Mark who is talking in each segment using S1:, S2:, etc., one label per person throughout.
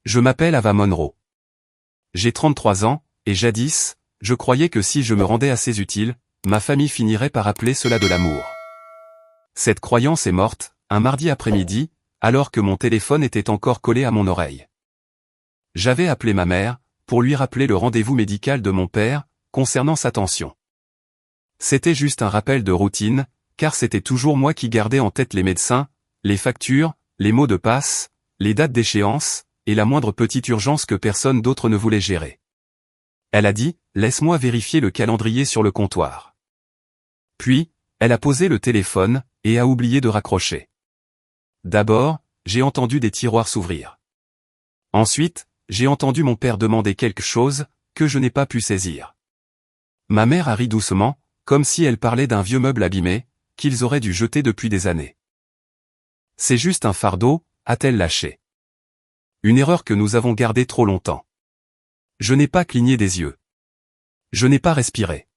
S1: Je m'appelle Ava Monroe. J'ai 33 ans, et jadis, je croyais que si je me rendais assez utile, ma famille finirait par appeler cela de l'amour. Cette croyance est morte, un mardi après-midi, alors que mon téléphone était encore collé à mon oreille. J'avais appelé ma mère, pour lui rappeler le rendez-vous médical de mon père, concernant sa tension. C'était juste un rappel de routine, car c'était toujours moi qui gardais en tête les médecins, les factures, les mots de passe, les dates d'échéance, et la moindre petite urgence que personne d'autre ne voulait gérer. Elle a dit, laisse-moi vérifier le calendrier sur le comptoir. Puis, elle a posé le téléphone, et a oublié de raccrocher. D'abord, j'ai entendu des tiroirs s'ouvrir. Ensuite, j'ai entendu mon père demander quelque chose, que je n'ai pas pu saisir. Ma mère a ri doucement, comme si elle parlait d'un vieux meuble abîmé, qu'ils auraient dû jeter depuis des années. C'est juste un fardeau, a-t-elle lâché. Une erreur que nous avons gardée trop longtemps. Je n'ai pas cligné des yeux. Je n'ai pas respiré.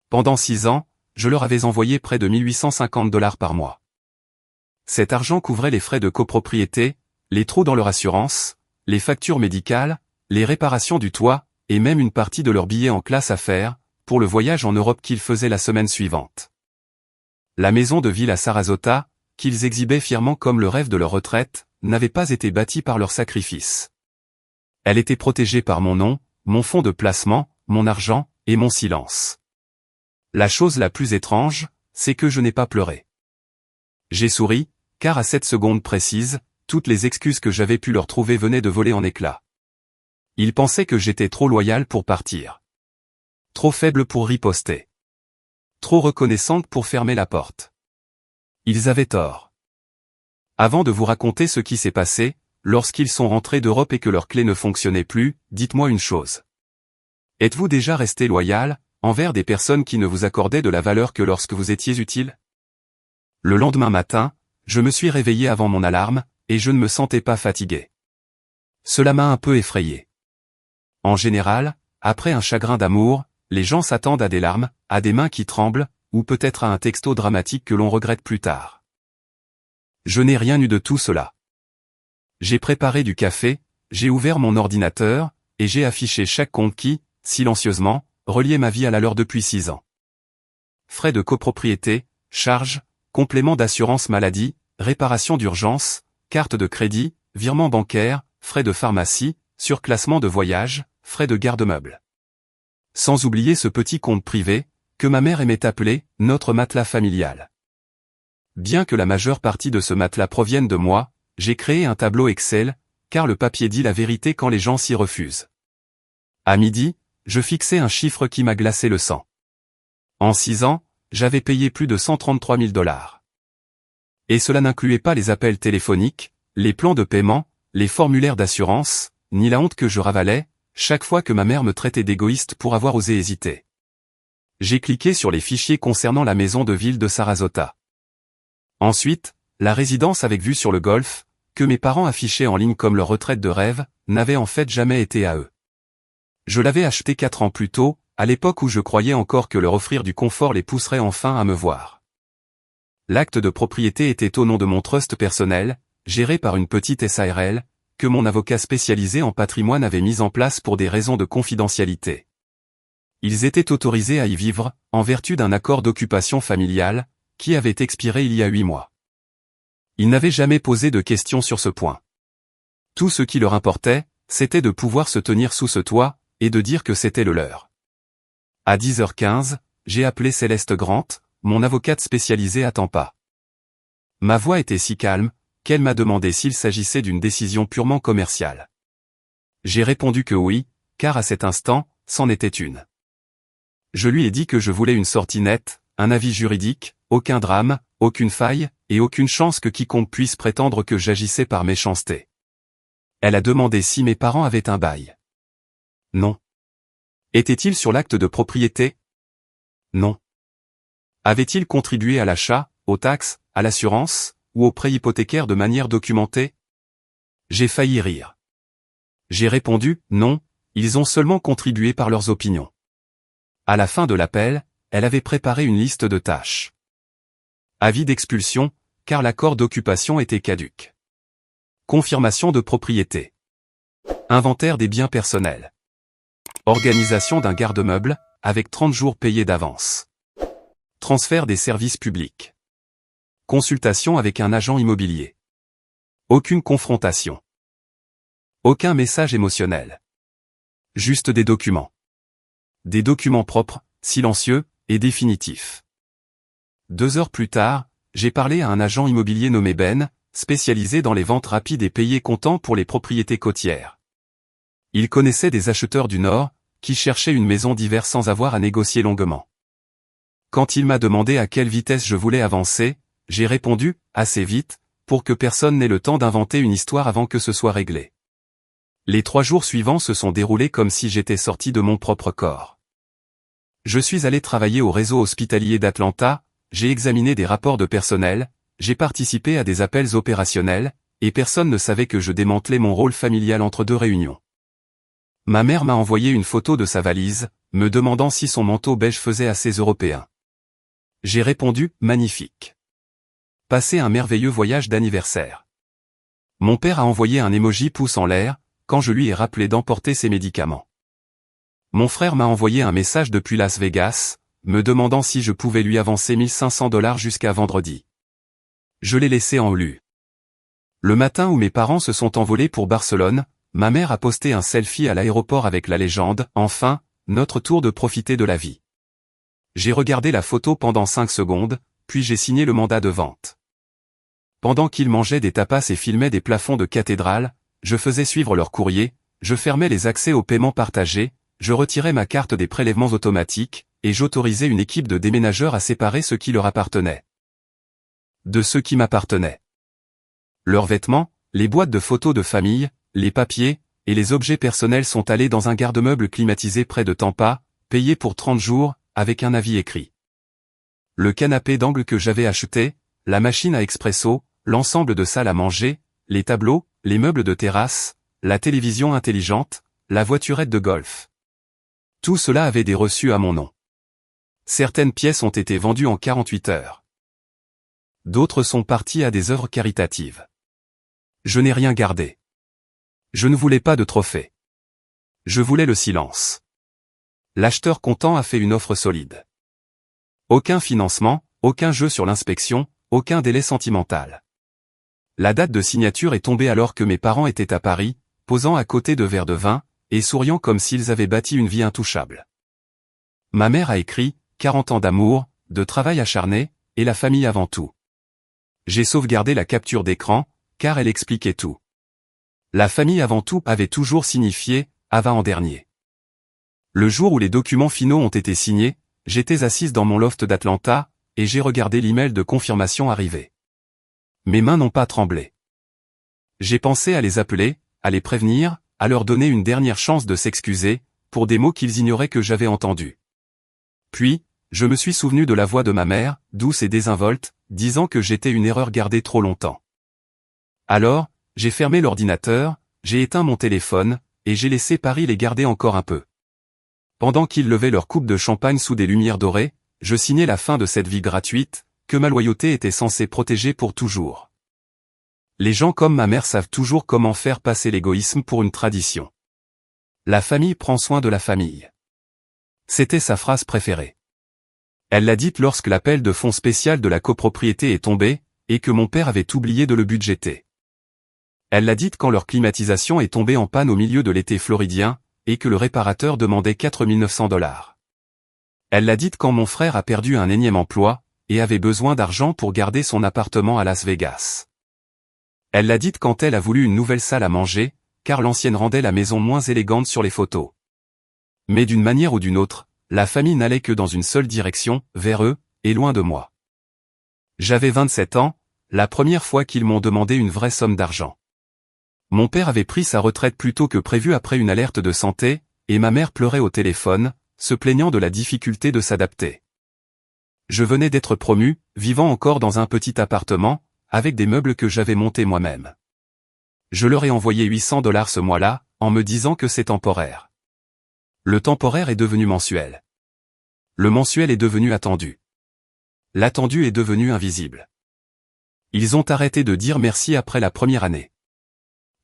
S1: Pendant 6 ans, je leur avais envoyé près de 1850 $ par mois. Cet argent couvrait les frais de copropriété, les trous dans leur assurance, les factures médicales, les réparations du toit, et même une partie de leur billet en classe à faire, pour le voyage en Europe qu'ils faisaient la semaine suivante. La maison de ville à Sarasota, qu'ils exhibaient fièrement comme le rêve de leur retraite, n'avait pas été bâtie par leur sacrifice. Elle était protégée par mon nom, mon fonds de placement, mon argent, et mon silence. La chose la plus étrange, c'est que je n'ai pas pleuré. J'ai souri, car à cette seconde précise, toutes les excuses que j'avais pu leur trouver venaient de voler en éclats. Ils pensaient que j'étais trop loyal pour partir. Trop faible pour riposter. Trop reconnaissante pour fermer la porte. Ils avaient tort. Avant de vous raconter ce qui s'est passé, lorsqu'ils sont rentrés d'Europe et que leur clé ne fonctionnait plus, dites-moi une chose. Êtes-vous déjà resté loyal, envers des personnes qui ne vous accordaient de la valeur que lorsque vous étiez utile? Le lendemain matin, je me suis réveillé avant mon alarme, et je ne me sentais pas fatigué. Cela m'a un peu effrayé. En général, après un chagrin d'amour, les gens s'attendent à des larmes, à des mains qui tremblent, ou peut-être à un texto dramatique que l'on regrette plus tard. Je n'ai rien eu de tout cela. J'ai préparé du café, j'ai ouvert mon ordinateur, et j'ai affiché chaque compte qui, silencieusement, reliait ma vie à la leur depuis 6 ans. Frais de copropriété, charges, compléments d'assurance maladie, réparation d'urgence, carte de crédit, virement bancaire, frais de pharmacie, surclassement de voyage, frais de garde-meubles. Sans oublier ce petit compte privé, que ma mère aimait appeler « notre matelas familial ». Bien que la majeure partie de ce matelas provienne de moi, j'ai créé un tableau Excel, car le papier dit la vérité quand les gens s'y refusent. À midi, je fixais un chiffre qui m'a glacé le sang. En 6 ans, j'avais payé plus de 133 000 $. Et cela n'incluait pas les appels téléphoniques, les plans de paiement, les formulaires d'assurance, ni la honte que je ravalais, chaque fois que ma mère me traitait d'égoïste pour avoir osé hésiter. J'ai cliqué sur les fichiers concernant la maison de ville de Sarasota. Ensuite, la résidence avec vue sur le golfe, que mes parents affichaient en ligne comme leur retraite de rêve, n'avait en fait jamais été à eux. Je l'avais acheté 4 ans plus tôt, à l'époque où je croyais encore que leur offrir du confort les pousserait enfin à me voir. L'acte de propriété était au nom de mon trust personnel, géré par une petite SARL, que mon avocat spécialisé en patrimoine avait mis en place pour des raisons de confidentialité. Ils étaient autorisés à y vivre, en vertu d'un accord d'occupation familiale, qui avait expiré il y a 8 mois. Ils n'avaient jamais posé de questions sur ce point. Tout ce qui leur importait, c'était de pouvoir se tenir sous ce toit, et de dire que c'était le leur. À 10h15, j'ai appelé Céleste Grant, mon avocate spécialisée à Tampa. Ma voix était si calme, qu'elle m'a demandé s'il s'agissait d'une décision purement commerciale. J'ai répondu que oui, car à cet instant, c'en était une. Je lui ai dit que je voulais une sortie nette, un avis juridique, aucun drame, aucune faille, et aucune chance que quiconque puisse prétendre que j'agissais par méchanceté. Elle a demandé si mes parents avaient un bail. Non. Était-il sur l'acte de propriété? Non. Avait-il contribué à l'achat, aux taxes, à l'assurance, ou au prêt hypothécaire de manière documentée? J'ai failli rire. J'ai répondu, non, ils ont seulement contribué par leurs opinions. À la fin de l'appel, elle avait préparé une liste de tâches. Avis d'expulsion, car l'accord d'occupation était caduc. Confirmation de propriété. Inventaire des biens personnels. Organisation d'un garde-meuble, avec 30 jours payés d'avance. Transfert des services publics. Consultation avec un agent immobilier. Aucune confrontation. Aucun message émotionnel. Juste des documents. Des documents propres, silencieux et définitifs. 2 heures plus tard, j'ai parlé à un agent immobilier nommé Ben, spécialisé dans les ventes rapides et payées comptant pour les propriétés côtières. Il connaissait des acheteurs du Nord, qui cherchaient une maison d'hiver sans avoir à négocier longuement. Quand il m'a demandé à quelle vitesse je voulais avancer, j'ai répondu, assez vite, pour que personne n'ait le temps d'inventer une histoire avant que ce soit réglé. Les 3 jours suivants se sont déroulés comme si j'étais sorti de mon propre corps. Je suis allé travailler au réseau hospitalier d'Atlanta, j'ai examiné des rapports de personnel, j'ai participé à des appels opérationnels, et personne ne savait que je démantelais mon rôle familial entre 2 réunions. Ma mère m'a envoyé une photo de sa valise, me demandant si son manteau beige faisait assez européen. J'ai répondu, magnifique. Passé un merveilleux voyage d'anniversaire. Mon père a envoyé un emoji pouce en l'air, quand je lui ai rappelé d'emporter ses médicaments. Mon frère m'a envoyé un message depuis Las Vegas, me demandant si je pouvais lui avancer $1500 jusqu'à vendredi. Je l'ai laissé en lu. Le matin où mes parents se sont envolés pour Barcelone, ma mère a posté un selfie à l'aéroport avec la légende « Enfin, notre tour de profiter de la vie ». J'ai regardé la photo pendant 5 secondes, puis j'ai signé le mandat de vente. Pendant qu'ils mangeaient des tapas et filmaient des plafonds de cathédrale, je faisais suivre leur courrier, je fermais les accès aux paiements partagés, je retirais ma carte des prélèvements automatiques, et j'autorisais une équipe de déménageurs à séparer ce qui leur appartenait de ceux qui m'appartenaient. Leurs vêtements, les boîtes de photos de famille, les papiers, et les objets personnels sont allés dans un garde-meuble climatisé près de Tampa, payé pour 30 jours, avec un avis écrit. Le canapé d'angle que j'avais acheté, la machine à expresso, l'ensemble de salles à manger, les tableaux, les meubles de terrasse, la télévision intelligente, la voiturette de golf. Tout cela avait des reçus à mon nom. Certaines pièces ont été vendues en 48 heures. D'autres sont parties à des œuvres caritatives. Je n'ai rien gardé. Je ne voulais pas de trophée. Je voulais le silence. L'acheteur content a fait une offre solide. Aucun financement, aucun jeu sur l'inspection, aucun délai sentimental. La date de signature est tombée alors que mes parents étaient à Paris, posant à côté de verres de vin, et souriant comme s'ils avaient bâti une vie intouchable. Ma mère a écrit, 40 ans d'amour, de travail acharné, et la famille avant tout. J'ai sauvegardé la capture d'écran, car elle expliquait tout. La famille avant tout avait toujours signifié, Ava en dernier. Le jour où les documents finaux ont été signés, j'étais assise dans mon loft d'Atlanta, et j'ai regardé l'email de confirmation arriver. Mes mains n'ont pas tremblé. J'ai pensé à les appeler, à les prévenir, à leur donner une dernière chance de s'excuser, pour des mots qu'ils ignoraient que j'avais entendus. Puis, je me suis souvenu de la voix de ma mère, douce et désinvolte, disant que j'étais une erreur gardée trop longtemps. Alors, j'ai fermé l'ordinateur, j'ai éteint mon téléphone, et j'ai laissé Paris les garder encore un peu. Pendant qu'ils levaient leur coupe de champagne sous des lumières dorées, je signais la fin de cette vie gratuite, que ma loyauté était censée protéger pour toujours. Les gens comme ma mère savent toujours comment faire passer l'égoïsme pour une tradition. La famille prend soin de la famille. C'était sa phrase préférée. Elle l'a dite lorsque l'appel de fonds spécial de la copropriété est tombé, et que mon père avait oublié de le budgéter. Elle l'a dite quand leur climatisation est tombée en panne au milieu de l'été floridien, et que le réparateur demandait $4900. Elle l'a dite quand mon frère a perdu un énième emploi, et avait besoin d'argent pour garder son appartement à Las Vegas. Elle l'a dite quand elle a voulu une nouvelle salle à manger, car l'ancienne rendait la maison moins élégante sur les photos. Mais d'une manière ou d'une autre, la famille n'allait que dans une seule direction, vers eux, et loin de moi. J'avais 27 ans, la première fois qu'ils m'ont demandé une vraie somme d'argent. Mon père avait pris sa retraite plus tôt que prévu après une alerte de santé, et ma mère pleurait au téléphone, se plaignant de la difficulté de s'adapter. Je venais d'être promu, vivant encore dans un petit appartement, avec des meubles que j'avais montés moi-même. Je leur ai envoyé $800 ce mois-là, en me disant que c'est temporaire. Le temporaire est devenu mensuel. Le mensuel est devenu attendu. L'attendu est devenu invisible. Ils ont arrêté de dire merci après la première année.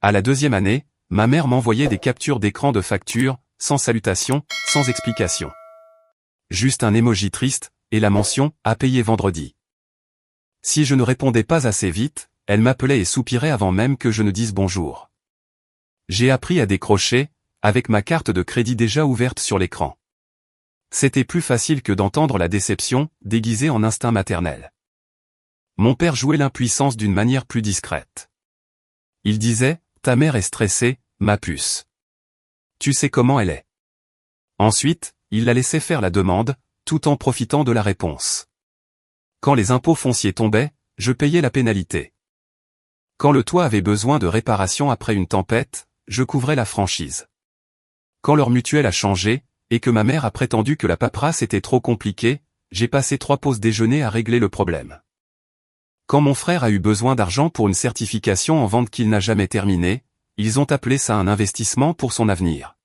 S1: À la deuxième année, ma mère m'envoyait des captures d'écran de factures, sans salutation, sans explication. Juste un emoji triste, et la mention « à payer vendredi ». Si je ne répondais pas assez vite, elle m'appelait et soupirait avant même que je ne dise bonjour. J'ai appris à décrocher, avec ma carte de crédit déjà ouverte sur l'écran. C'était plus facile que d'entendre la déception, déguisée en instinct maternel. Mon père jouait l'impuissance d'une manière plus discrète. Il disait « Ta mère est stressée, ma puce. Tu sais comment elle est. » Ensuite, il la laissait faire la demande, tout en profitant de la réponse. Quand les impôts fonciers tombaient, je payais la pénalité. Quand le toit avait besoin de réparation après une tempête, je couvrais la franchise. Quand leur mutuelle a changé, et que ma mère a prétendu que la paperasse était trop compliquée, j'ai passé 3 pauses déjeuner à régler le problème. Quand mon frère a eu besoin d'argent pour une certification en vente qu'il n'a jamais terminée, ils ont appelé ça un investissement pour son avenir.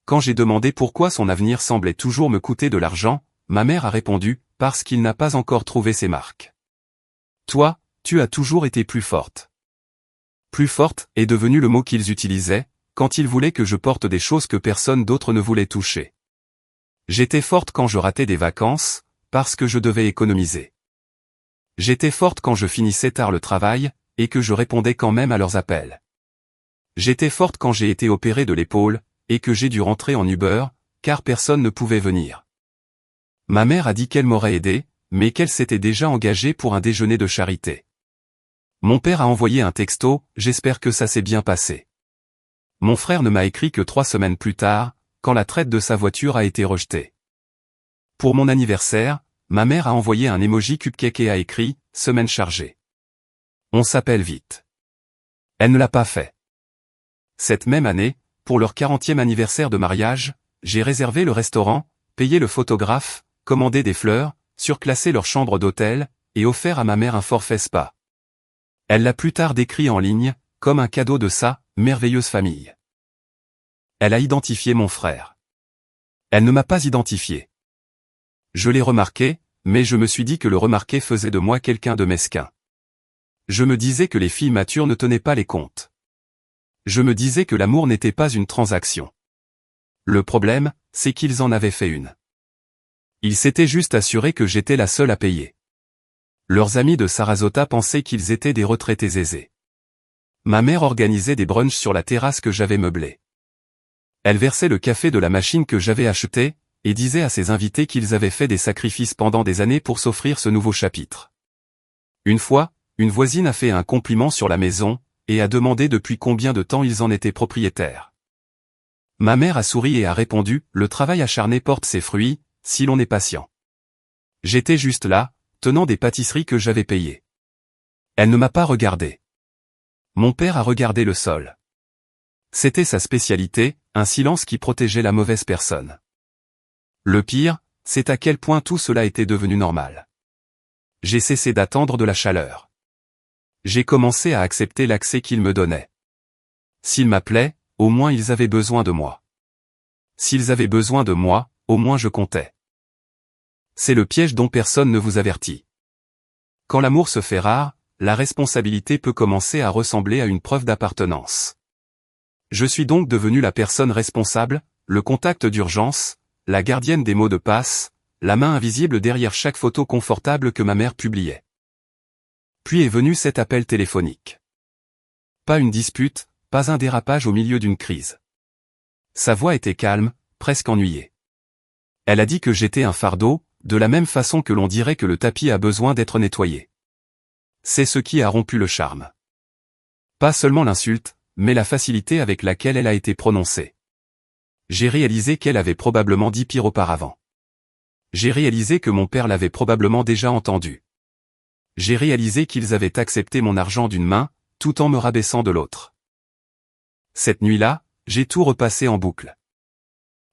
S1: Quand j'ai demandé pourquoi son avenir semblait toujours me coûter de l'argent, ma mère a répondu « parce qu'il n'a pas encore trouvé ses marques. » Toi, tu as toujours été plus forte. Plus forte est devenu le mot qu'ils utilisaient, quand ils voulaient que je porte des choses que personne d'autre ne voulait toucher. J'étais forte quand je ratais des vacances, parce que je devais économiser. J'étais forte quand je finissais tard le travail, et que je répondais quand même à leurs appels. J'étais forte quand j'ai été opéré de l'épaule, et que j'ai dû rentrer en Uber, car personne ne pouvait venir. Ma mère a dit qu'elle m'aurait aidé, mais qu'elle s'était déjà engagée pour un déjeuner de charité. Mon père a envoyé un texto, j'espère que ça s'est bien passé. Mon frère ne m'a écrit que 3 semaines plus tard, quand la traite de sa voiture a été rejetée. Pour mon anniversaire, ma mère a envoyé un emoji cupcake et a écrit « semaine chargée. On s'appelle vite ». Elle ne l'a pas fait. Cette même année, pour leur 40e anniversaire de mariage, j'ai réservé le restaurant, payé le photographe, commandé des fleurs, surclassé leur chambre d'hôtel, et offert à ma mère un forfait spa. Elle l'a plus tard décrit en ligne, comme un cadeau de sa merveilleuse famille. Elle a identifié mon frère. Elle ne m'a pas identifié. Je l'ai remarqué, mais je me suis dit que le remarquer faisait de moi quelqu'un de mesquin. Je me disais que les filles matures ne tenaient pas les comptes. Je me disais que l'amour n'était pas une transaction. Le problème, c'est qu'ils en avaient fait une. Ils s'étaient juste assurés que j'étais la seule à payer. Leurs amis de Sarasota pensaient qu'ils étaient des retraités aisés. Ma mère organisait des brunchs sur la terrasse que j'avais meublée. Elle versait le café de la machine que j'avais achetée, et disait à ses invités qu'ils avaient fait des sacrifices pendant des années pour s'offrir ce nouveau chapitre. Une fois, une voisine a fait un compliment sur la maison, et a demandé depuis combien de temps ils en étaient propriétaires. Ma mère a souri et a répondu « Le travail acharné porte ses fruits, si l'on est patient. » J'étais juste là, tenant des pâtisseries que j'avais payées. Elle ne m'a pas regardé. Mon père a regardé le sol. C'était sa spécialité, un silence qui protégeait la mauvaise personne. Le pire, c'est à quel point tout cela était devenu normal. J'ai cessé d'attendre de la chaleur. J'ai commencé à accepter l'accès qu'ils me donnaient. S'ils m'appelaient, au moins ils avaient besoin de moi. S'ils avaient besoin de moi, au moins je comptais. C'est le piège dont personne ne vous avertit. Quand l'amour se fait rare, la responsabilité peut commencer à ressembler à une preuve d'appartenance. Je suis donc devenu la personne responsable, le contact d'urgence, la gardienne des mots de passe, la main invisible derrière chaque photo confortable que ma mère publiait. Puis est venu cet appel téléphonique. Pas une dispute, pas un dérapage au milieu d'une crise. Sa voix était calme, presque ennuyée. Elle a dit que j'étais un fardeau, de la même façon que l'on dirait que le tapis a besoin d'être nettoyé. C'est ce qui a rompu le charme. Pas seulement l'insulte, mais la facilité avec laquelle elle a été prononcée. J'ai réalisé qu'elle avait probablement dit pire auparavant. J'ai réalisé que mon père l'avait probablement déjà entendu. J'ai réalisé qu'ils avaient accepté mon argent d'une main, tout en me rabaissant de l'autre. Cette nuit-là, j'ai tout repassé en boucle.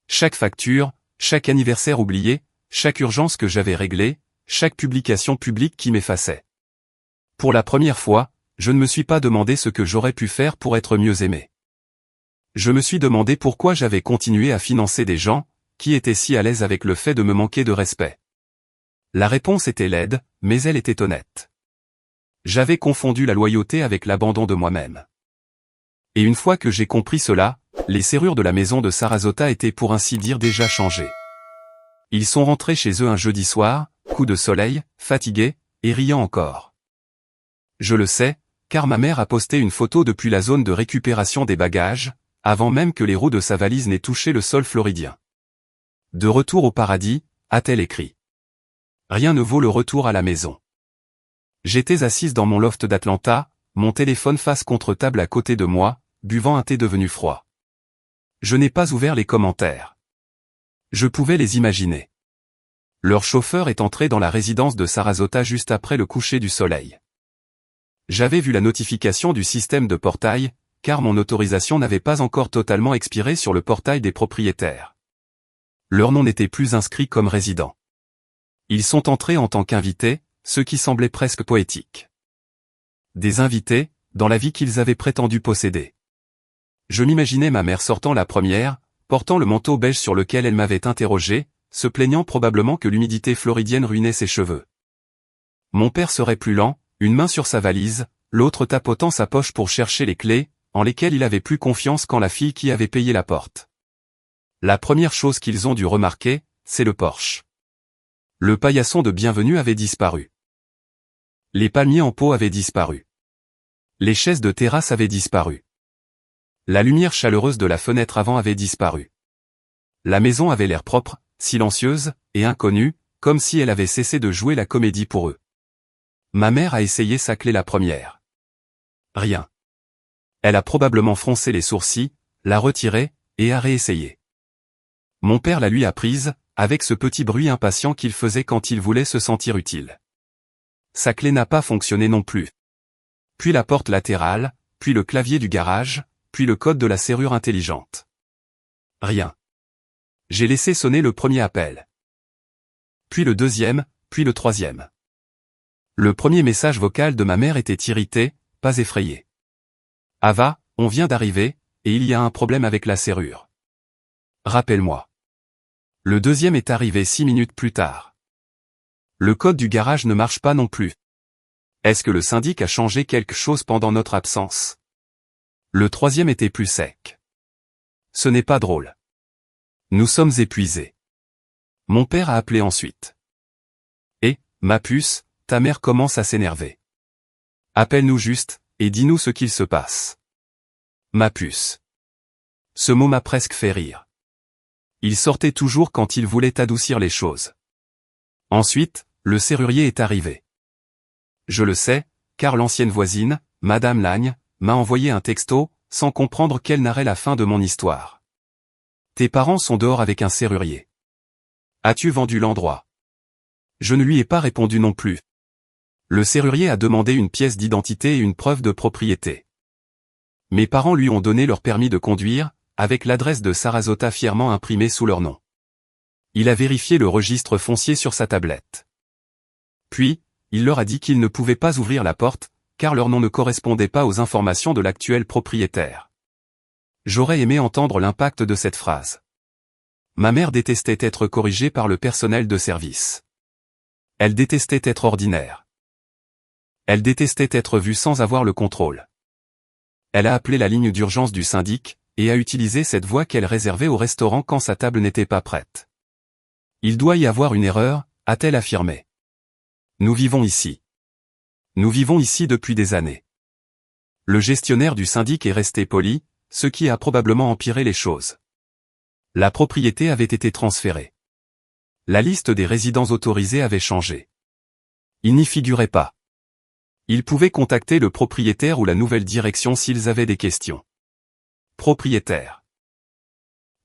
S1: Chaque facture, chaque anniversaire oublié, chaque urgence que j'avais réglée, chaque publication publique qui m'effaçait. Pour la première fois, je ne me suis pas demandé ce que j'aurais pu faire pour être mieux aimé. Je me suis demandé pourquoi j'avais continué à financer des gens, qui étaient si à l'aise avec le fait de me manquer de respect. La réponse était laide, mais elle était honnête. J'avais confondu la loyauté avec l'abandon de moi-même. Et une fois que j'ai compris cela, les serrures de la maison de Sarasota étaient pour ainsi dire déjà changées. Ils sont rentrés chez eux un jeudi soir, coup de soleil, fatigués, et riant encore. Je le sais, car ma mère a posté une photo depuis la zone de récupération des bagages, avant même que les roues de sa valise n'aient touché le sol floridien. De retour au paradis, a-t-elle écrit. Rien ne vaut le retour à la maison. J'étais assise dans mon loft d'Atlanta, mon téléphone face contre table à côté de moi, buvant un thé devenu froid. Je n'ai pas ouvert les commentaires. Je pouvais les imaginer. Leur chauffeur est entré dans la résidence de Sarasota juste après le coucher du soleil. J'avais vu la notification du système de portail, car mon autorisation n'avait pas encore totalement expiré sur le portail des propriétaires. Leur nom n'était plus inscrit comme résident. Ils sont entrés en tant qu'invités, ce qui semblait presque poétique. Des invités, dans la vie qu'ils avaient prétendu posséder. Je m'imaginais ma mère sortant la première, portant le manteau beige sur lequel elle m'avait interrogé, se plaignant probablement que l'humidité floridienne ruinait ses cheveux. Mon père serait plus lent, une main sur sa valise, l'autre tapotant sa poche pour chercher les clés, en lesquelles il avait plus confiance qu'en la fille qui avait payé la porte. La première chose qu'ils ont dû remarquer, c'est le Porsche. Le paillasson de bienvenue avait disparu. Les palmiers en pot avaient disparu. Les chaises de terrasse avaient disparu. La lumière chaleureuse de la fenêtre avant avait disparu. La maison avait l'air propre, silencieuse, et inconnue, comme si elle avait cessé de jouer la comédie pour eux. Ma mère a essayé sa clé la première. Rien. Elle a probablement froncé les sourcils, l'a retirée, et a réessayé. Mon père la lui a prise, avec ce petit bruit impatient qu'il faisait quand il voulait se sentir utile. Sa clé n'a pas fonctionné non plus. Puis la porte latérale, puis le clavier du garage, puis le code de la serrure intelligente. Rien. J'ai laissé sonner le premier appel. Puis le deuxième, puis le troisième. Le premier message vocal de ma mère était irrité, pas effrayé. Ava, on vient d'arriver, et il y a un problème avec la serrure. Rappelle-moi. Le deuxième est arrivé 6 minutes plus tard. Le code du garage ne marche pas non plus. Est-ce que le syndic a changé quelque chose pendant notre absence? Le troisième était plus sec. Ce n'est pas drôle. Nous sommes épuisés. Mon père a appelé ensuite. Et, ma puce, ta mère commence à s'énerver. Appelle-nous juste, et dis-nous ce qu'il se passe. Ma puce. Ce mot m'a presque fait rire. Il sortait toujours quand il voulait adoucir les choses. Ensuite, le serrurier est arrivé. Je le sais, car l'ancienne voisine, Madame Lagne, m'a envoyé un texto, sans comprendre quelle narrait la fin de mon histoire. Tes parents sont dehors avec un serrurier. As-tu vendu l'endroit? Je ne lui ai pas répondu non plus. Le serrurier a demandé une pièce d'identité et une preuve de propriété. Mes parents lui ont donné leur permis de conduire, avec l'adresse de Sarasota fièrement imprimée sous leur nom. Il a vérifié le registre foncier sur sa tablette. Puis, il leur a dit qu'ils ne pouvaient pas ouvrir la porte, car leur nom ne correspondait pas aux informations de l'actuel propriétaire. J'aurais aimé entendre l'impact de cette phrase. Ma mère détestait être corrigée par le personnel de service. Elle détestait être ordinaire. Elle détestait être vue sans avoir le contrôle. Elle a appelé la ligne d'urgence du syndic, et a utilisé cette voie qu'elle réservait au restaurant quand sa table n'était pas prête. Il doit y avoir une erreur, a-t-elle affirmé. Nous vivons ici. Nous vivons ici depuis des années. Le gestionnaire du syndic est resté poli, ce qui a probablement empiré les choses. La propriété avait été transférée. La liste des résidents autorisés avait changé. Il n'y figurait pas. Ils pouvaient contacter le propriétaire ou la nouvelle direction s'ils avaient des questions. Propriétaire.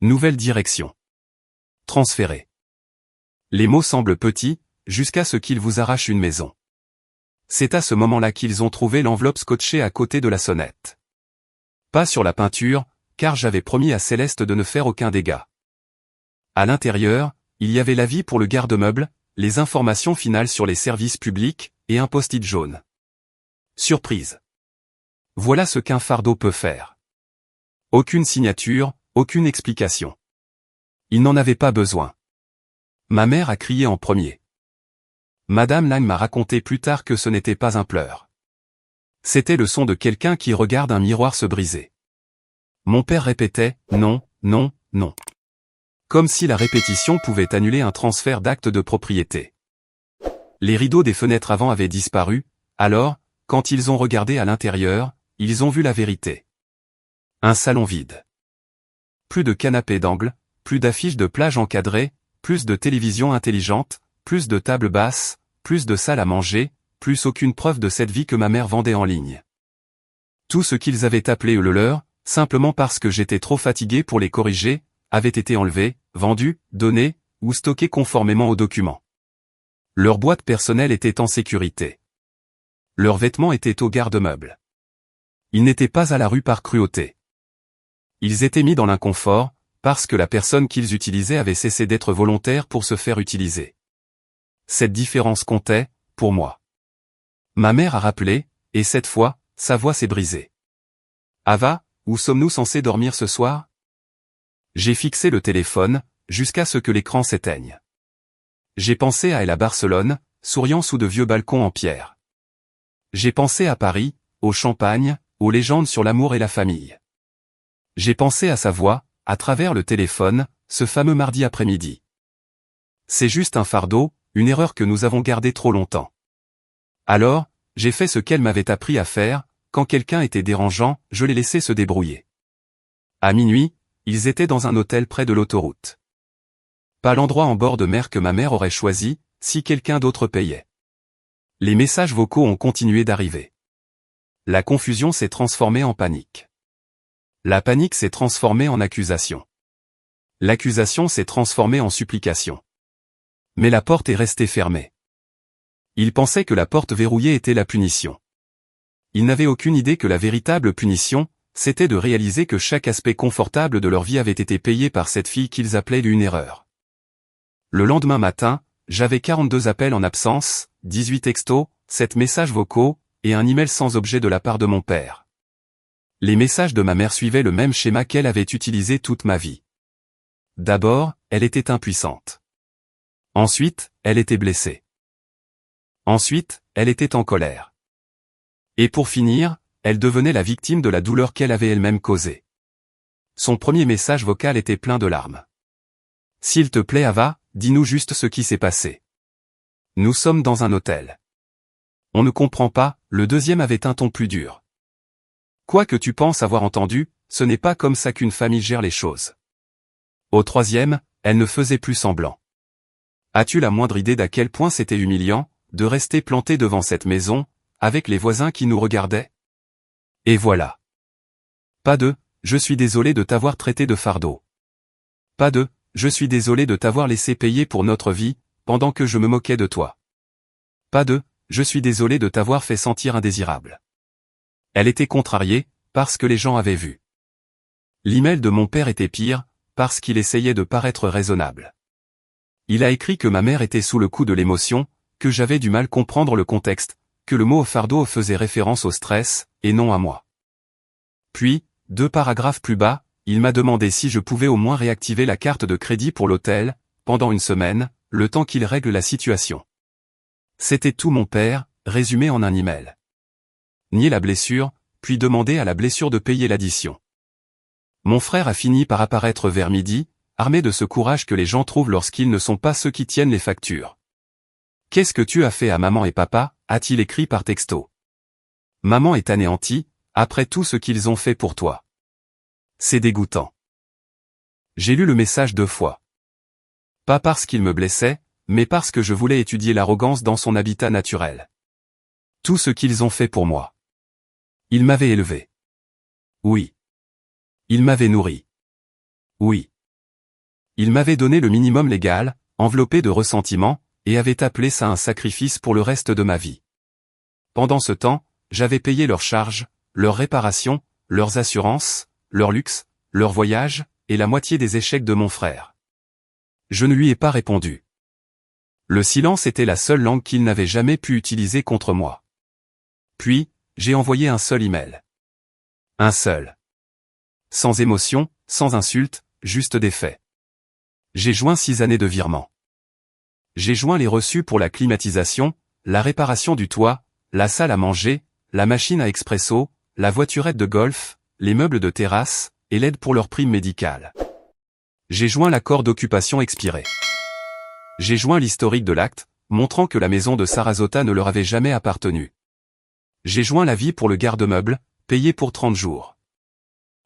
S1: Nouvelle direction. Transféré. Les mots semblent petits, jusqu'à ce qu'ils vous arrachent une maison. C'est à ce moment-là qu'ils ont trouvé l'enveloppe scotchée à côté de la sonnette. Pas sur la peinture, car j'avais promis à Céleste de ne faire aucun dégât. À l'intérieur, il y avait l'avis pour le garde-meuble, les informations finales sur les services publics, et un post-it jaune. Surprise. Voilà ce qu'un fardeau peut faire. Aucune signature, aucune explication. Il n'en avait pas besoin. Ma mère a crié en premier. Madame Lang m'a raconté plus tard que ce n'était pas un pleur. C'était le son de quelqu'un qui regarde un miroir se briser. Mon père répétait « non, non, non ». Comme si la répétition pouvait annuler un transfert d'acte de propriété. Les rideaux des fenêtres avant avaient disparu, alors, quand ils ont regardé à l'intérieur, ils ont vu la vérité. Un salon vide. Plus de canapés d'angle, plus d'affiches de plage encadrées, plus de télévision intelligente, plus de tables basses, plus de salles à manger, plus aucune preuve de cette vie que ma mère vendait en ligne. Tout ce qu'ils avaient appelé le leur, simplement parce que j'étais trop fatigué pour les corriger, avait été enlevé, vendu, donné, ou stocké conformément aux documents. Leur boîte personnelle était en sécurité. Leurs vêtements étaient au garde-meuble. Ils n'étaient pas à la rue par cruauté. Ils étaient mis dans l'inconfort, parce que la personne qu'ils utilisaient avait cessé d'être volontaire pour se faire utiliser. Cette différence comptait, pour moi. Ma mère a rappelé, et cette fois, sa voix s'est brisée. « Ava, où sommes-nous censés dormir ce soir ?» J'ai fixé le téléphone, jusqu'à ce que l'écran s'éteigne. J'ai pensé à elle à Barcelone, souriant sous de vieux balcons en pierre. J'ai pensé à Paris, au champagne, aux légendes sur l'amour et la famille. J'ai pensé à sa voix, à travers le téléphone, ce fameux mardi après-midi. C'est juste un fardeau, une erreur que nous avons gardée trop longtemps. Alors, j'ai fait ce qu'elle m'avait appris à faire, quand quelqu'un était dérangeant, je l'ai laissé se débrouiller. À minuit, ils étaient dans un hôtel près de l'autoroute. Pas l'endroit en bord de mer que ma mère aurait choisi, si quelqu'un d'autre payait. Les messages vocaux ont continué d'arriver. La confusion s'est transformée en panique. La panique s'est transformée en accusation. L'accusation s'est transformée en supplication. Mais la porte est restée fermée. Ils pensaient que la porte verrouillée était la punition. Ils n'avaient aucune idée que la véritable punition, c'était de réaliser que chaque aspect confortable de leur vie avait été payé par cette fille qu'ils appelaient une erreur. Le lendemain matin, j'avais 42 appels en absence, 18 textos, 7 messages vocaux, et un email sans objet de la part de mon père. Les messages de ma mère suivaient le même schéma qu'elle avait utilisé toute ma vie. D'abord, elle était impuissante. Ensuite, elle était blessée. Ensuite, elle était en colère. Et pour finir, elle devenait la victime de la douleur qu'elle avait elle-même causée. Son premier message vocal était plein de larmes. « S'il te plaît Ava, dis-nous juste ce qui s'est passé. Nous sommes dans un hôtel. » On ne comprend pas, le deuxième avait un ton plus dur. « Quoi que tu penses avoir entendu, ce n'est pas comme ça qu'une famille gère les choses. » Au troisième, elle ne faisait plus semblant. « As-tu la moindre idée d'à quel point c'était humiliant, de rester planté devant cette maison, avec les voisins qui nous regardaient ? Et voilà. Pas de « je suis désolé de t'avoir traité de fardeau. » Pas de « je suis désolé de t'avoir laissé payer pour notre vie, pendant que je me moquais de toi. » Pas de « je suis désolé de t'avoir fait sentir indésirable. » Elle était contrariée, parce que les gens avaient vu. L'email de mon père était pire, parce qu'il essayait de paraître raisonnable. Il a écrit que ma mère était sous le coup de l'émotion, que j'avais du mal comprendre le contexte, que le mot fardeau faisait référence au stress, et non à moi. Puis, 2 paragraphes plus bas, il m'a demandé si je pouvais au moins réactiver la carte de crédit pour l'hôtel, pendant une semaine, le temps qu'il règle la situation. C'était tout mon père, résumé en un email. Nier la blessure, puis demander à la blessure de payer l'addition. Mon frère a fini par apparaître vers midi, armé de ce courage que les gens trouvent lorsqu'ils ne sont pas ceux qui tiennent les factures. « Qu'est-ce que tu as fait à maman et papa ?» a-t-il écrit par texto. « Maman est anéantie, après tout ce qu'ils ont fait pour toi. C'est dégoûtant. » J'ai lu le message 2 fois. Pas parce qu'il me blessait, mais parce que je voulais étudier l'arrogance dans son habitat naturel. Tout ce qu'ils ont fait pour moi. Ils m'avaient élevé. Oui. Ils m'avaient nourri. Oui. Ils m'avaient donné le minimum légal, enveloppé de ressentiment, et avaient appelé ça un sacrifice pour le reste de ma vie. Pendant ce temps, j'avais payé leurs charges, leurs réparations, leurs assurances, leur luxe, leurs voyages, et la moitié des échecs de mon frère. Je ne lui ai pas répondu. Le silence était la seule langue qu'il n'avait jamais pu utiliser contre moi. Puis, j'ai envoyé un seul email. Un seul. Sans émotion, sans insulte, juste des faits. J'ai joint 6 années de virement. J'ai joint les reçus pour la climatisation, la réparation du toit, la salle à manger, la machine à expresso, la voiturette de golf, les meubles de terrasse, et l'aide pour leur prime médicale. J'ai joint l'accord d'occupation expiré. J'ai joint l'historique de l'acte, montrant que la maison de Sarasota ne leur avait jamais appartenu. J'ai joint l'avis pour le garde-meuble, payé pour 30 jours.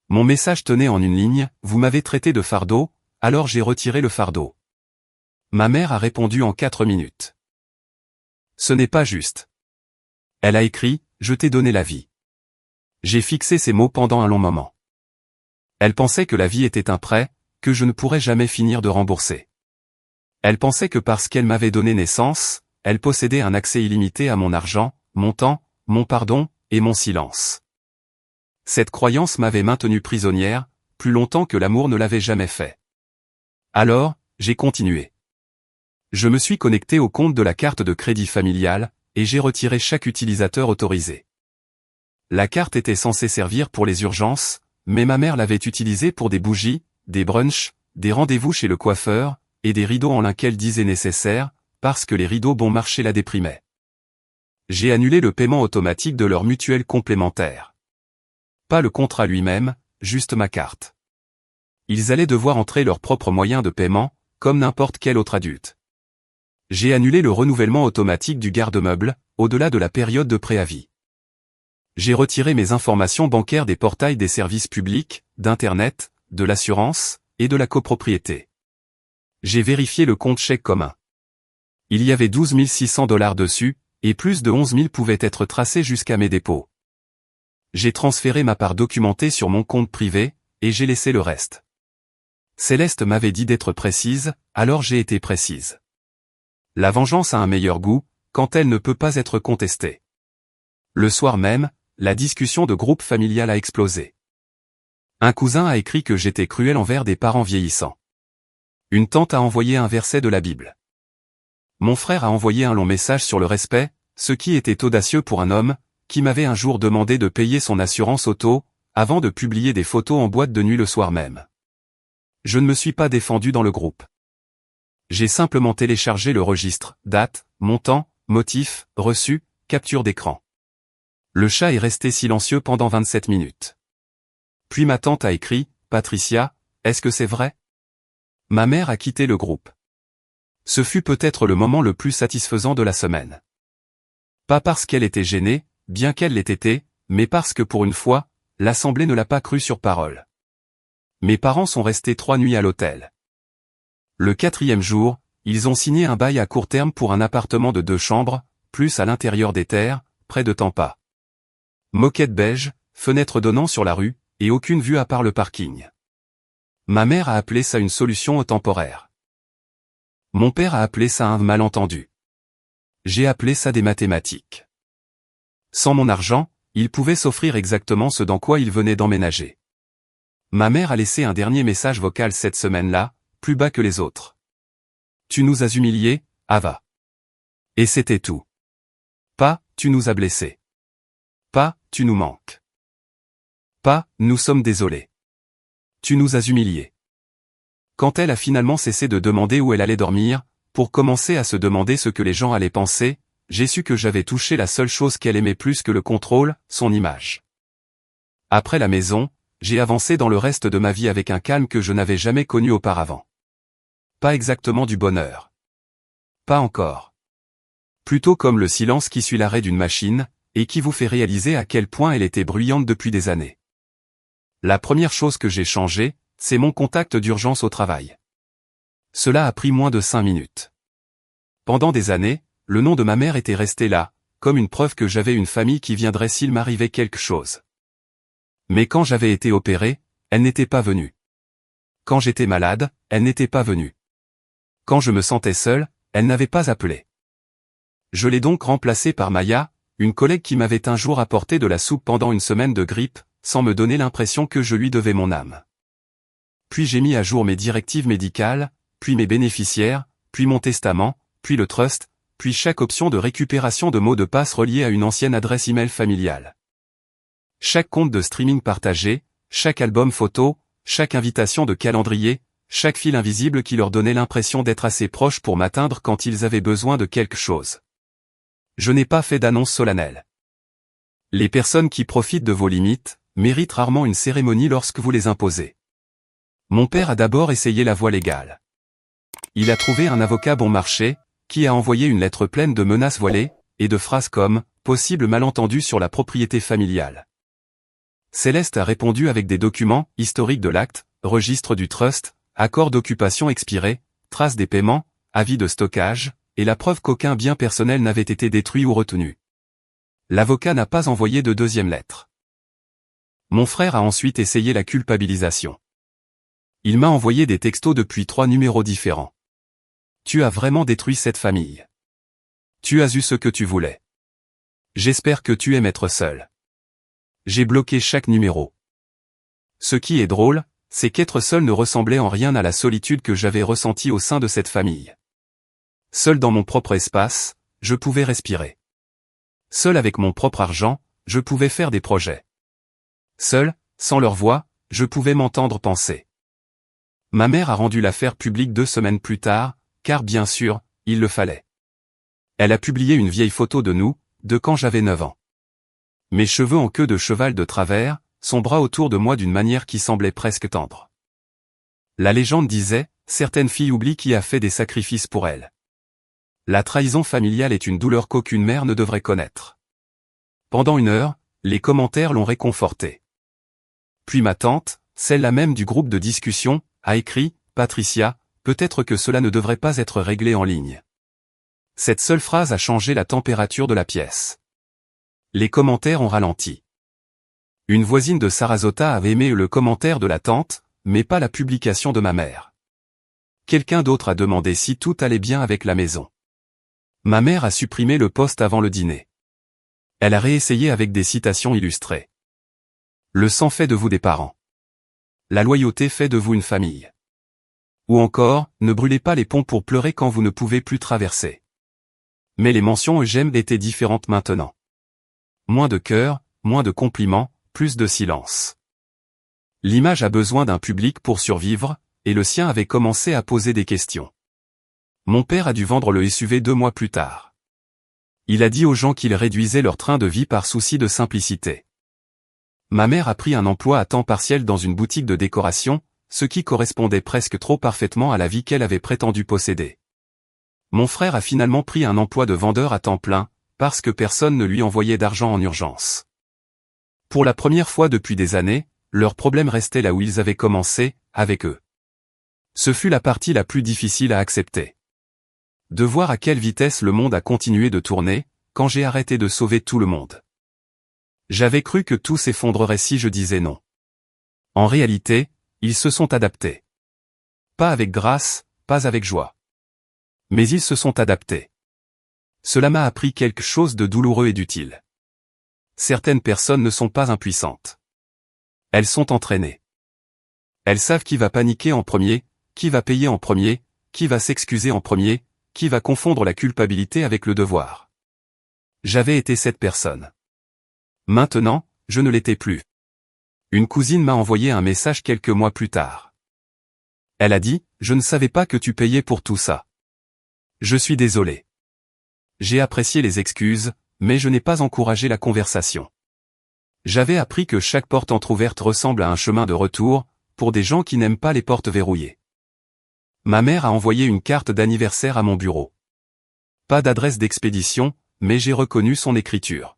S1: Mon message tenait en une ligne, vous m'avez traité de fardeau, alors j'ai retiré le fardeau. Ma mère a répondu en 4 minutes. Ce n'est pas juste. Elle a écrit, je t'ai donné la vie. J'ai fixé ces mots pendant un long moment. Elle pensait que la vie était un prêt, que je ne pourrais jamais finir de rembourser. Elle pensait que parce qu'elle m'avait donné naissance, elle possédait un accès illimité à mon argent, mon temps, mon pardon, et mon silence. Cette croyance m'avait maintenue prisonnière, plus longtemps que l'amour ne l'avait jamais fait. Alors, j'ai continué. Je me suis connecté au compte de la carte de crédit familiale, et j'ai retiré chaque utilisateur autorisé. La carte était censée servir pour les urgences, mais ma mère l'avait utilisée pour des bougies, des brunchs, des rendez-vous chez le coiffeur, et des rideaux en lin qu'elle disait nécessaires, parce que les rideaux bon marché la déprimaient. J'ai annulé le paiement automatique de leur mutuelle complémentaire. Pas le contrat lui-même, juste ma carte. Ils allaient devoir entrer leurs propres moyens de paiement, comme n'importe quel autre adulte. J'ai annulé le renouvellement automatique du garde-meuble, au-delà de la période de préavis. J'ai retiré mes informations bancaires des portails des services publics, d'Internet, de l'assurance, et de la copropriété. J'ai vérifié le compte chèque commun. Il y avait 12 600 $ dessus, et plus de 11 000 pouvaient être tracés jusqu'à mes dépôts. J'ai transféré ma part documentée sur mon compte privé, et j'ai laissé le reste. Céleste m'avait dit d'être précise, alors j'ai été précise. La vengeance a un meilleur goût, quand elle ne peut pas être contestée. Le soir même, la discussion de groupe familial a explosé. Un cousin a écrit que j'étais cruel envers des parents vieillissants. Une tante a envoyé un verset de la Bible. Mon frère a envoyé un long message sur le respect, ce qui était audacieux pour un homme, qui m'avait un jour demandé de payer son assurance auto, avant de publier des photos en boîte de nuit le soir même. Je ne me suis pas défendu dans le groupe. J'ai simplement téléchargé le registre, date, montant, motif, reçu, capture d'écran. Le chat est resté silencieux pendant 27 minutes. Puis ma tante a écrit, Patricia, est-ce que c'est vrai? Ma mère a quitté le groupe. Ce fut peut-être le moment le plus satisfaisant de la semaine. Pas parce qu'elle était gênée, bien qu'elle l'ait été, mais parce que pour une fois, l'assemblée ne l'a pas cru sur parole. Mes parents sont restés 3 nuits à l'hôtel. Le 4e jour, ils ont signé un bail à court terme pour un appartement de 2 chambres, plus à l'intérieur des terres, près de Tampa. Moquette beige, fenêtre donnant sur la rue, et aucune vue à part le parking. Ma mère a appelé ça une solution temporaire. Mon père a appelé ça un malentendu. J'ai appelé ça des mathématiques. Sans mon argent, il pouvait s'offrir exactement ce dans quoi il venait d'emménager. Ma mère a laissé un dernier message vocal cette semaine-là, plus bas que les autres. Tu nous as humiliés, Ava. Et c'était tout. Pas, tu nous as blessés. Pas, tu nous manques. Pas, nous sommes désolés. Tu nous as humiliés. Quand elle a finalement cessé de demander où elle allait dormir, pour commencer à se demander ce que les gens allaient penser, j'ai su que j'avais touché la seule chose qu'elle aimait plus que le contrôle, son image. Après la maison, j'ai avancé dans le reste de ma vie avec un calme que je n'avais jamais connu auparavant. Pas exactement du bonheur. Pas encore. Plutôt comme le silence qui suit l'arrêt d'une machine, et qui vous fait réaliser à quel point elle était bruyante depuis des années. La première chose que j'ai changée, c'est mon contact d'urgence au travail. Cela a pris moins de 5 minutes. Pendant des années, le nom de ma mère était resté là, comme une preuve que j'avais une famille qui viendrait s'il m'arrivait quelque chose. Mais quand j'avais été opéré, elle n'était pas venue. Quand j'étais malade, elle n'était pas venue. Quand je me sentais seul, elle n'avait pas appelé. Je l'ai donc remplacée par Maya, une collègue qui m'avait un jour apporté de la soupe pendant une semaine de grippe, sans me donner l'impression que je lui devais mon âme. Puis j'ai mis à jour mes directives médicales, puis mes bénéficiaires, puis mon testament, puis le trust, puis chaque option de récupération de mots de passe reliée à une ancienne adresse email familiale. Chaque compte de streaming partagé, chaque album photo, chaque invitation de calendrier, chaque fil invisible qui leur donnait l'impression d'être assez proches pour m'atteindre quand ils avaient besoin de quelque chose. Je n'ai pas fait d'annonce solennelle. Les personnes qui profitent de vos limites, méritent rarement une cérémonie lorsque vous les imposez. Mon père a d'abord essayé la voie légale. Il a trouvé un avocat bon marché, qui a envoyé une lettre pleine de menaces voilées, et de phrases comme « possible malentendu sur la propriété familiale ». Céleste a répondu avec des documents, historiques de l'acte, registre du trust, accord d'occupation expiré, traces des paiements, avis de stockage, et la preuve qu'aucun bien personnel n'avait été détruit ou retenu. L'avocat n'a pas envoyé de deuxième lettre. Mon frère a ensuite essayé la culpabilisation. Il m'a envoyé des textos depuis 3 numéros différents. Tu as vraiment détruit cette famille. Tu as eu ce que tu voulais. J'espère que tu aimes être seul. J'ai bloqué chaque numéro. Ce qui est drôle, c'est qu'être seul ne ressemblait en rien à la solitude que j'avais ressentie au sein de cette famille. Seul dans mon propre espace, je pouvais respirer. Seul avec mon propre argent, je pouvais faire des projets. Seul, sans leur voix, je pouvais m'entendre penser. Ma mère a rendu l'affaire publique 2 semaines plus tard, car bien sûr, il le fallait. Elle a publié une vieille photo de nous, de quand j'avais 9 ans. Mes cheveux en queue de cheval de travers, son bras autour de moi d'une manière qui semblait presque tendre. La légende disait, certaines filles oublient qui a fait des sacrifices pour elles. La trahison familiale est une douleur qu'aucune mère ne devrait connaître. Pendant 1 heure, les commentaires l'ont réconforté. Puis ma tante, celle-là même du groupe de discussion, a écrit « Patricia, peut-être que cela ne devrait pas être réglé en ligne ». Cette seule phrase a changé la température de la pièce. Les commentaires ont ralenti. Une voisine de Sarasota avait aimé le commentaire de la tante, mais pas la publication de ma mère. Quelqu'un d'autre a demandé si tout allait bien avec la maison. Ma mère a supprimé le post avant le dîner. Elle a réessayé avec des citations illustrées. Le sang fait de vous des parents. La loyauté fait de vous une famille. Ou encore, ne brûlez pas les ponts pour pleurer quand vous ne pouvez plus traverser. Mais les mentions j'aime étaient différentes maintenant. Moins de cœur, moins de compliments, plus de silence. L'image a besoin d'un public pour survivre, et le sien avait commencé à poser des questions. Mon père a dû vendre le SUV 2 mois plus tard. Il a dit aux gens qu'il réduisait leur train de vie par souci de simplicité. Ma mère a pris un emploi à temps partiel dans une boutique de décoration, ce qui correspondait presque trop parfaitement à la vie qu'elle avait prétendu posséder. Mon frère a finalement pris un emploi de vendeur à temps plein, parce que personne ne lui envoyait d'argent en urgence. Pour la première fois depuis des années, leurs problèmes restaient là où ils avaient commencé, avec eux. Ce fut la partie la plus difficile à accepter. De voir à quelle vitesse le monde a continué de tourner, quand j'ai arrêté de sauver tout le monde. J'avais cru que tout s'effondrerait si je disais non. En réalité, ils se sont adaptés. Pas avec grâce, pas avec joie. Mais ils se sont adaptés. Cela m'a appris quelque chose de douloureux et d'utile. Certaines personnes ne sont pas impuissantes. Elles sont entraînées. Elles savent qui va paniquer en premier, qui va payer en premier, qui va s'excuser en premier, qui va confondre la culpabilité avec le devoir. J'avais été cette personne. Maintenant, je ne l'étais plus. Une cousine m'a envoyé un message quelques mois plus tard. Elle a dit, « Je ne savais pas que tu payais pour tout ça. Je suis désolé. » J'ai apprécié les excuses, mais je n'ai pas encouragé la conversation. J'avais appris que chaque porte entrouverte ressemble à un chemin de retour, pour des gens qui n'aiment pas les portes verrouillées. Ma mère a envoyé une carte d'anniversaire à mon bureau. Pas d'adresse d'expédition, mais j'ai reconnu son écriture.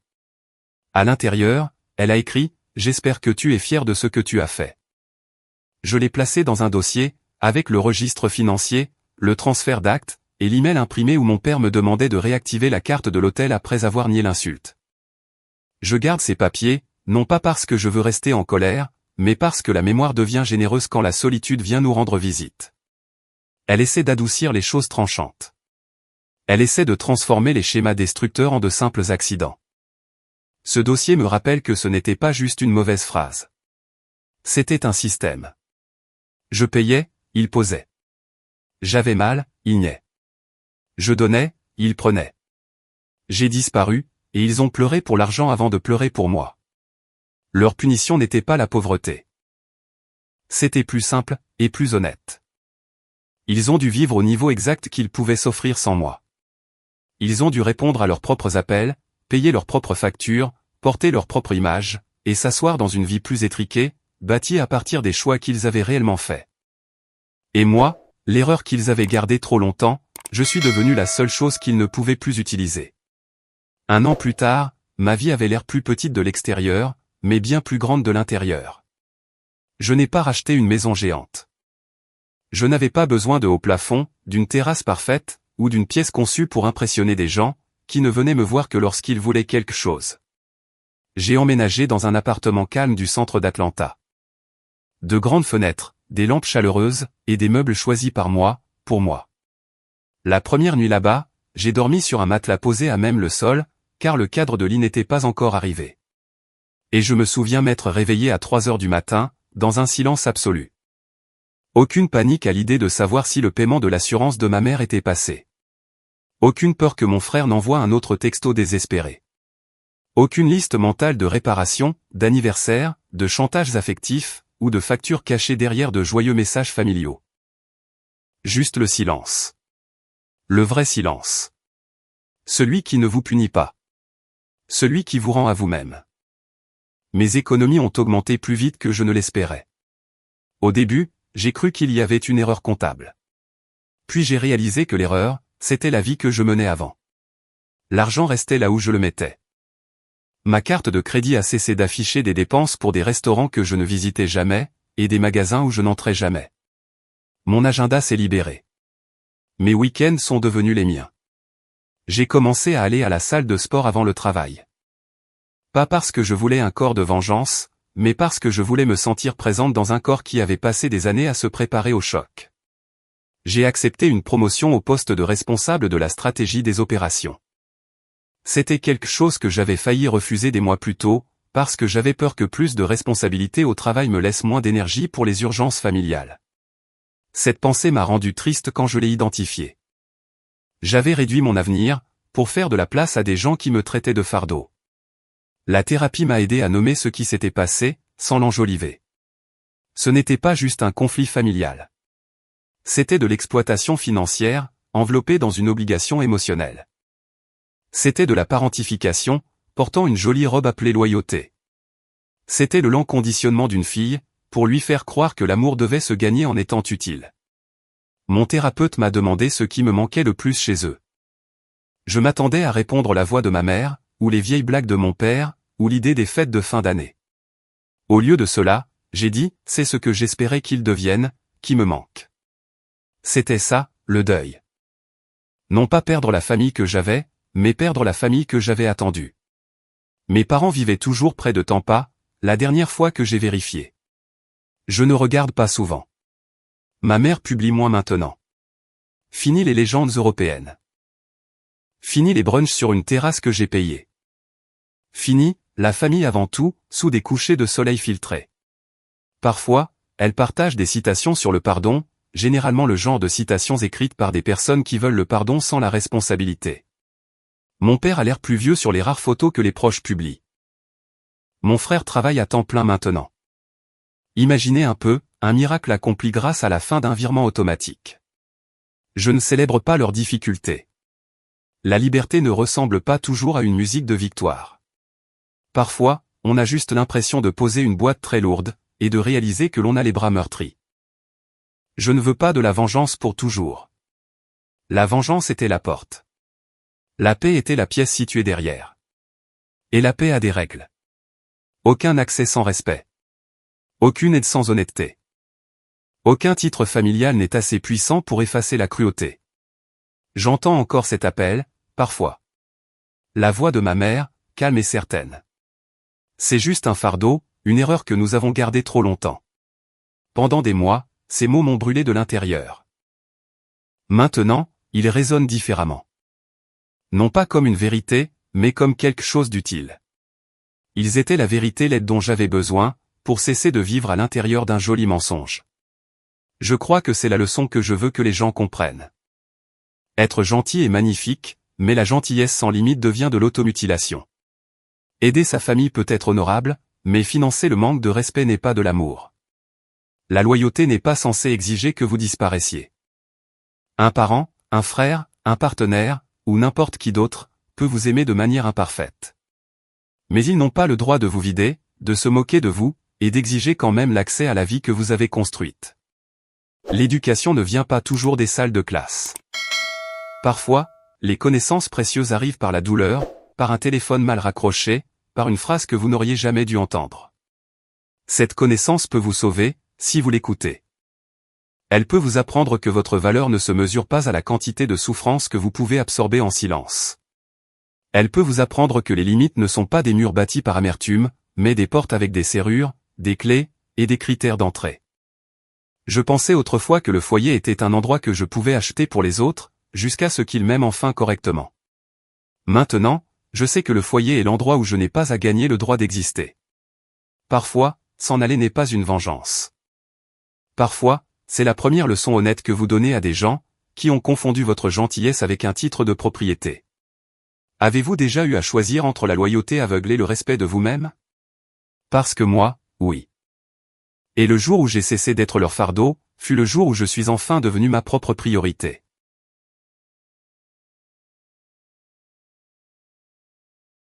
S1: À l'intérieur, elle a écrit « J'espère que tu es fier de ce que tu as fait. » Je l'ai placé dans un dossier, avec le registre financier, le transfert d'actes, et l'email imprimé où mon père me demandait de réactiver la carte de l'hôtel après avoir nié l'insulte. Je garde ces papiers, non pas parce que je veux rester en colère, mais parce que la mémoire devient généreuse quand la solitude vient nous rendre visite. Elle essaie d'adoucir les choses tranchantes. Elle essaie de transformer les schémas destructeurs en de simples accidents. Ce dossier me rappelle que ce n'était pas juste une mauvaise phrase. C'était un système. Je payais, il posait. J'avais mal, il niait. Je donnais, il prenait. J'ai disparu, et ils ont pleuré pour l'argent avant de pleurer pour moi. Leur punition n'était pas la pauvreté. C'était plus simple, et plus honnête. Ils ont dû vivre au niveau exact qu'ils pouvaient s'offrir sans moi. Ils ont dû répondre à leurs propres appels, payer leurs propres factures, porter leur propre image, et s'asseoir dans une vie plus étriquée, bâtie à partir des choix qu'ils avaient réellement faits. Et moi, l'erreur qu'ils avaient gardée trop longtemps, je suis devenu la seule chose qu'ils ne pouvaient plus utiliser. 1 an plus tard, ma vie avait l'air plus petite de l'extérieur, mais bien plus grande de l'intérieur. Je n'ai pas racheté une maison géante. Je n'avais pas besoin de hauts plafonds, d'une terrasse parfaite, ou d'une pièce conçue pour impressionner des gens, qui ne venaient me voir que lorsqu'ils voulaient quelque chose. J'ai emménagé dans un appartement calme du centre d'Atlanta. De grandes fenêtres, des lampes chaleureuses, et des meubles choisis par moi, pour moi. La première nuit là-bas, j'ai dormi sur un matelas posé à même le sol, car le cadre de lit n'était pas encore arrivé. Et je me souviens m'être réveillé à 3 heures du matin, dans un silence absolu. Aucune panique à l'idée de savoir si le paiement de l'assurance de ma mère était passé. Aucune peur que mon frère n'envoie un autre texto désespéré. Aucune liste mentale de réparations, d'anniversaires, de chantages affectifs, ou de factures cachées derrière de joyeux messages familiaux. Juste le silence. Le vrai silence. Celui qui ne vous punit pas. Celui qui vous rend à vous-même. Mes économies ont augmenté plus vite que je ne l'espérais. Au début, j'ai cru qu'il y avait une erreur comptable. Puis j'ai réalisé que l'erreur, c'était la vie que je menais avant. L'argent restait là où je le mettais. Ma carte de crédit a cessé d'afficher des dépenses pour des restaurants que je ne visitais jamais, et des magasins où je n'entrais jamais. Mon agenda s'est libéré. Mes week-ends sont devenus les miens. J'ai commencé à aller à la salle de sport avant le travail. Pas parce que je voulais un corps de vengeance, mais parce que je voulais me sentir présente dans un corps qui avait passé des années à se préparer au choc. J'ai accepté une promotion au poste de responsable de la stratégie des opérations. C'était quelque chose que j'avais failli refuser des mois plus tôt, parce que j'avais peur que plus de responsabilités au travail me laisse moins d'énergie pour les urgences familiales. Cette pensée m'a rendu triste quand je l'ai identifiée. J'avais réduit mon avenir, pour faire de la place à des gens qui me traitaient de fardeau. La thérapie m'a aidé à nommer ce qui s'était passé, sans l'enjoliver. Ce n'était pas juste un conflit familial. C'était de l'exploitation financière, enveloppée dans une obligation émotionnelle. C'était de la parentification, portant une jolie robe appelée loyauté. C'était le lent conditionnement d'une fille, pour lui faire croire que l'amour devait se gagner en étant utile. Mon thérapeute m'a demandé ce qui me manquait le plus chez eux. Je m'attendais à répondre la voix de ma mère, ou les vieilles blagues de mon père, ou l'idée des fêtes de fin d'année. Au lieu de cela, j'ai dit, c'est ce que j'espérais qu'ils deviennent, qui me manque. C'était ça, le deuil. Non pas perdre la famille que j'avais, mais perdre la famille que j'avais attendue. Mes parents vivaient toujours près de Tampa, la dernière fois que j'ai vérifié. Je ne regarde pas souvent. Ma mère publie moins maintenant. Fini les légendes européennes. Fini les brunchs sur une terrasse que j'ai payée. Fini, la famille avant tout, sous des couchers de soleil filtrés. Parfois, elle partage des citations sur le pardon, généralement le genre de citations écrites par des personnes qui veulent le pardon sans la responsabilité. Mon père a l'air plus vieux sur les rares photos que les proches publient. Mon frère travaille à temps plein maintenant. Imaginez un peu, un miracle accompli grâce à la fin d'un virement automatique. Je ne célèbre pas leurs difficultés. La liberté ne ressemble pas toujours à une musique de victoire. Parfois, on a juste l'impression de poser une boîte très lourde, et de réaliser que l'on a les bras meurtris. Je ne veux pas de la vengeance pour toujours. La vengeance était la porte. La paix était la pièce située derrière. Et la paix a des règles. Aucun accès sans respect. Aucune aide sans honnêteté. Aucun titre familial n'est assez puissant pour effacer la cruauté. J'entends encore cet appel, parfois. La voix de ma mère, calme et certaine. C'est juste un fardeau, une erreur que nous avons gardée trop longtemps. Pendant des mois, ces mots m'ont brûlé de l'intérieur. Maintenant, ils résonnent différemment. Non pas comme une vérité, mais comme quelque chose d'utile. Ils étaient la vérité l'aide dont j'avais besoin, pour cesser de vivre à l'intérieur d'un joli mensonge. Je crois que c'est la leçon que je veux que les gens comprennent. Être gentil est magnifique, mais la gentillesse sans limite devient de l'automutilation. Aider sa famille peut être honorable, mais financer le manque de respect n'est pas de l'amour. La loyauté n'est pas censée exiger que vous disparaissiez. Un parent, un frère, un partenaire, ou n'importe qui d'autre, peut vous aimer de manière imparfaite. Mais ils n'ont pas le droit de vous vider, de se moquer de vous, et d'exiger quand même l'accès à la vie que vous avez construite. L'éducation ne vient pas toujours des salles de classe. Parfois, les connaissances précieuses arrivent par la douleur, par un téléphone mal raccroché, par une phrase que vous n'auriez jamais dû entendre. Cette connaissance peut vous sauver, si vous l'écoutez. Elle peut vous apprendre que votre valeur ne se mesure pas à la quantité de souffrance que vous pouvez absorber en silence. Elle peut vous apprendre que les limites ne sont pas des murs bâtis par amertume, mais des portes avec des serrures, des clés, et des critères d'entrée. Je pensais autrefois que le foyer était un endroit que je pouvais acheter pour les autres, jusqu'à ce qu'ils m'aiment enfin correctement. Maintenant, je sais que le foyer est l'endroit où je n'ai pas à gagner le droit d'exister. Parfois, s'en aller n'est pas une vengeance. Parfois, c'est la première leçon honnête que vous donnez à des gens, qui ont confondu votre gentillesse avec un titre de propriété. Avez-vous déjà eu à choisir entre la loyauté aveugle et le respect de vous-même? Parce que moi, oui. Et le jour où j'ai cessé d'être leur fardeau, fut le jour où je suis enfin devenu ma propre priorité.